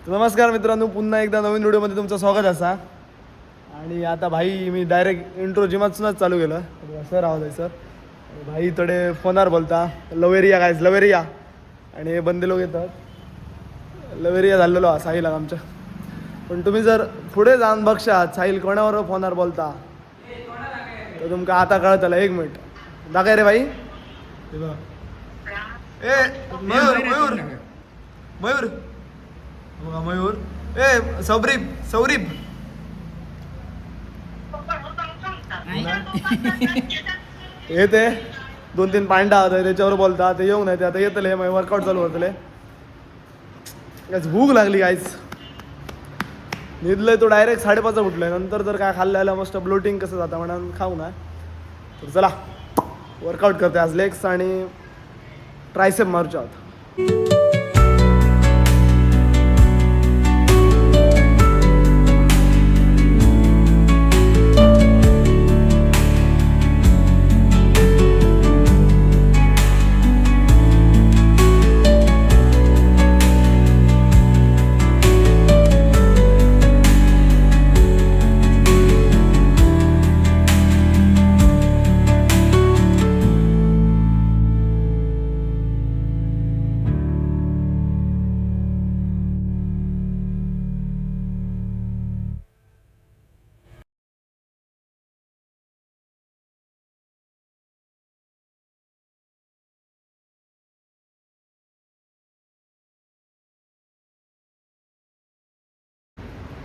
नमस्कार मित्रांनो, पुन्हा एकदा नवीन व्हिडिओमध्ये तुमचं स्वागत असा. आणि आता भाई मी डायरेक्ट इंट्रो जिमातूनच चालू केलं. सर आवाज आहे सर. भाई थोडे फोनवर बोलता लवेरिया गायज लवेरिया. आणि हे बंदे लोक येतात. लवेरिया झालेलो हा साहिल आमच्या. पण तुम्ही जर पुढे जाऊन बघशात साहिल कोणावर फोनवर बोलता तर तुमका आता कळतलं. 1 मिनिट दाखय रे भाई. ए मयूर मयूर मयूर बघा मयूर. ए सौरीब सौरीब हे ते 2-3 पांडा होता त्याच्यावर बोलता ते येऊ नाही. ते आता येतले मग वर्कआउट चालू होतले. भूक लागली काहीच निघलंय तो डायरेक्ट 5:30 उठलोय. नंतर जर काय खाल्ल्याला मस्त ब्लोटिंग कसं जातं म्हणून खाऊ ना. तर चला वर्कआउट करते आज लेग्स आणि ट्रायसेप मारूच्या आहोत.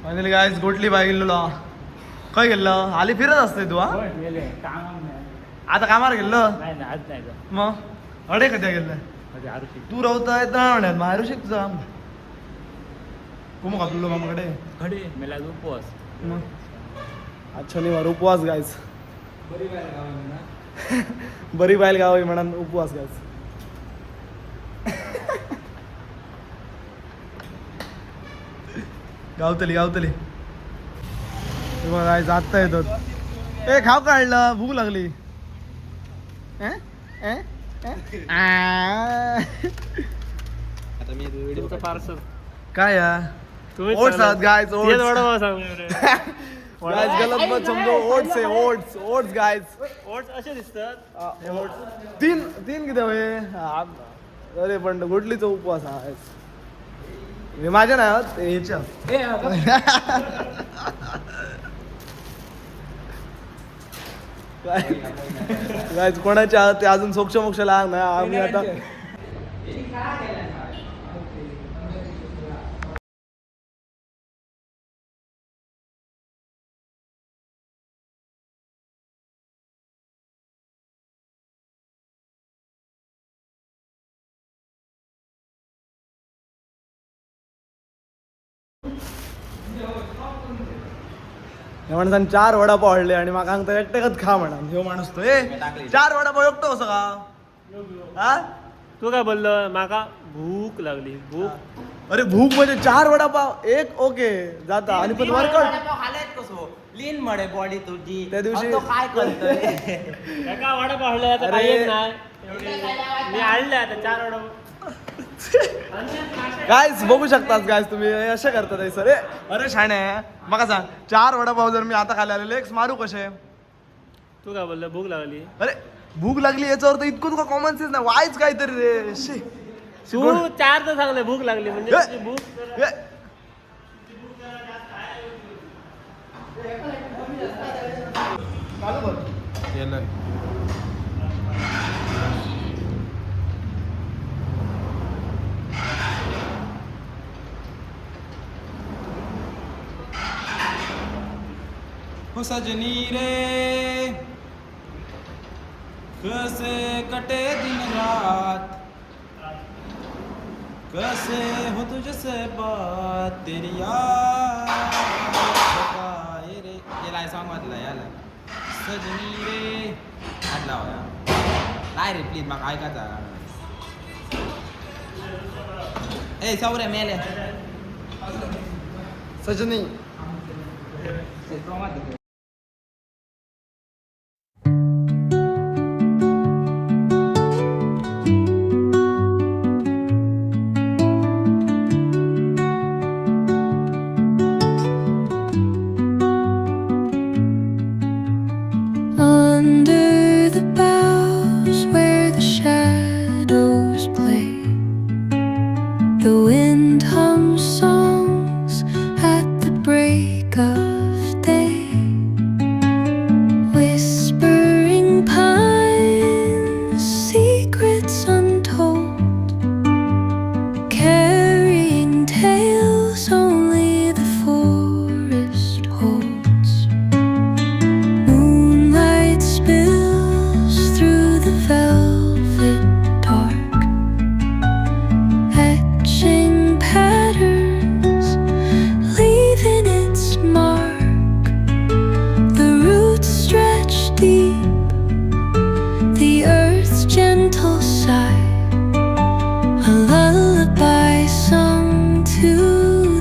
फायनली गायज गोटली बाय गेलेलो. खंय गेल्लो हाली फिरत असते तू. हा आता कामार गेल्लो मग अडे कध्या गेल्ले तू रावता येता म्हणत मारुशिक तुझा कोम घातलो मामाकडे खडे मेला उपवास मग आज शनिवार उपवास गायज. बरी बायल गाव म्हणा उपवास गायज. गावतली गावतली बघा जाता येतो. ए खाव काढलं भूक लागली. आता मी व्हिडिओचं पार्सल काय ओट्स आहात गायज. ओट्स गायज गलत मत समजो. ओट्स आहे ओट्स ओट्स गायज. ओट्स असे दिसतात. तीन किती होय. अरे पण गुडलीचा उपवास हा हे माझ्या नाही ह्याच्या काय कोणाच्या ते अजून सोक्ष मोक्ष लहान नाही. आम्ही आता हे माणसाने 4 वडापाव आणले आणि मग सांगता एकटेकच खा म्हणा. ह्यो माणूस तो 4 वडापाव एकटो असं का. हा तू काय बोललो माका भूक लागली. भूक अरे भूक म्हणजे 4 वडापाव एक ओके जाता. आणि पण वर्कआउट कसो लीन मळे बॉडी तुझी त्या दिवशी काय करतोय. एका वडापाव आणलाय आता काही नाही. मी आणले आता 4 वडापाव. गायज बघू शकतात गायज तुम्ही असे करतात सर. अरे शाणे मग सांग 4 वडापाव जर मी आता खायला आले लेग्स मारू कसे. तू काय बोललो भूक लागली. अरे भूक लागली याच्यावर तर इतकं तुका कॉमन सेन्स नाही वाईच काहीतरी रे. तू 4 तर सांगले भूक लागली म्हणजे तुझी भूक. हो सजनी रे कैसे कटे दिन रात कैसे हो तुझसे बात तेरी याद रे. याला सॉन्ग वाजला याला सजनी रे आदला होया काय रे प्लीज मग ऐकायचा. ए सौरे मेले सजनी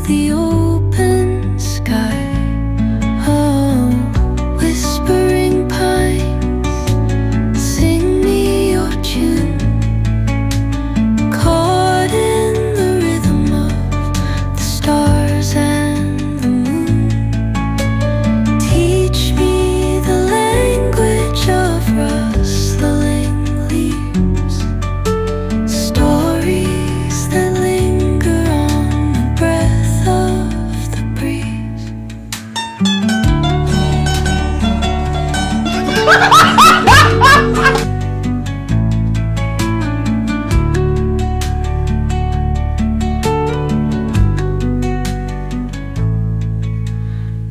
the open sky. Oh, whispering pines, sing me your tune. Caught in the rhythm of the stars and the moon. Teach me the language of rustling leaves. Stories that linger on the breath of the breeze.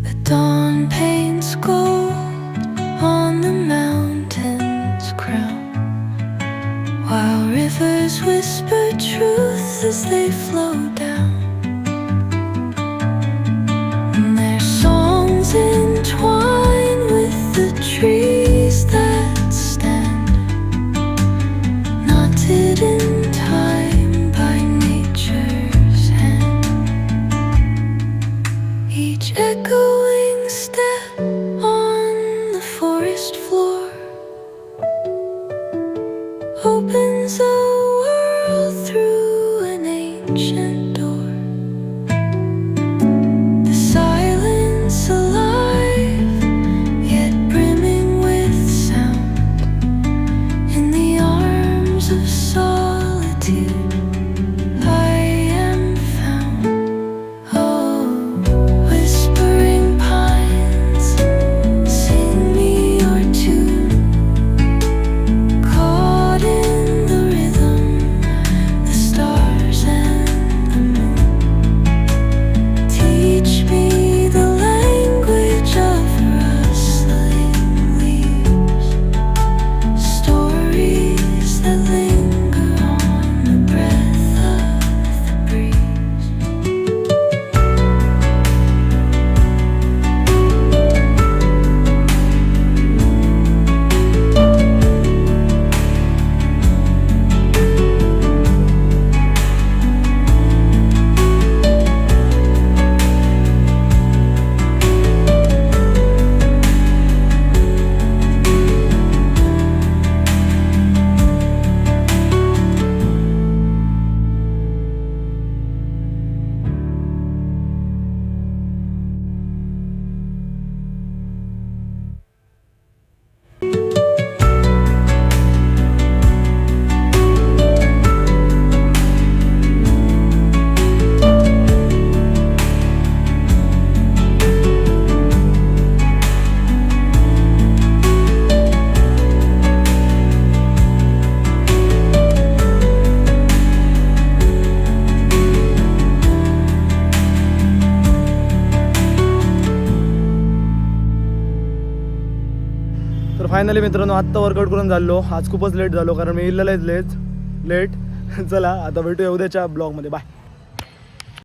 The dawn paints gold on the mountain's crown, while rivers whisper truth as they flow down. And their songs entwine with the trees that stand, knotted in time by nature's hand. Each echoing step on the forest floor opens a world through an ancient door. The silence alive, yet brimming with sound. In the arms of solitude, I am found. Oh, whispering pines, sing me your tune. Caught in the rhythm, the stars and the moon. Teach me the language of rustling leaves. Stories that linger on the breath of the breeze. तर finally मित्रांनो आत्ता workout करून झालो. आज खूपच late झालो कारण मी इल्लेलं late. चला आता भेटूया उद्याच्या ब्लॉगमध्ये. बाय.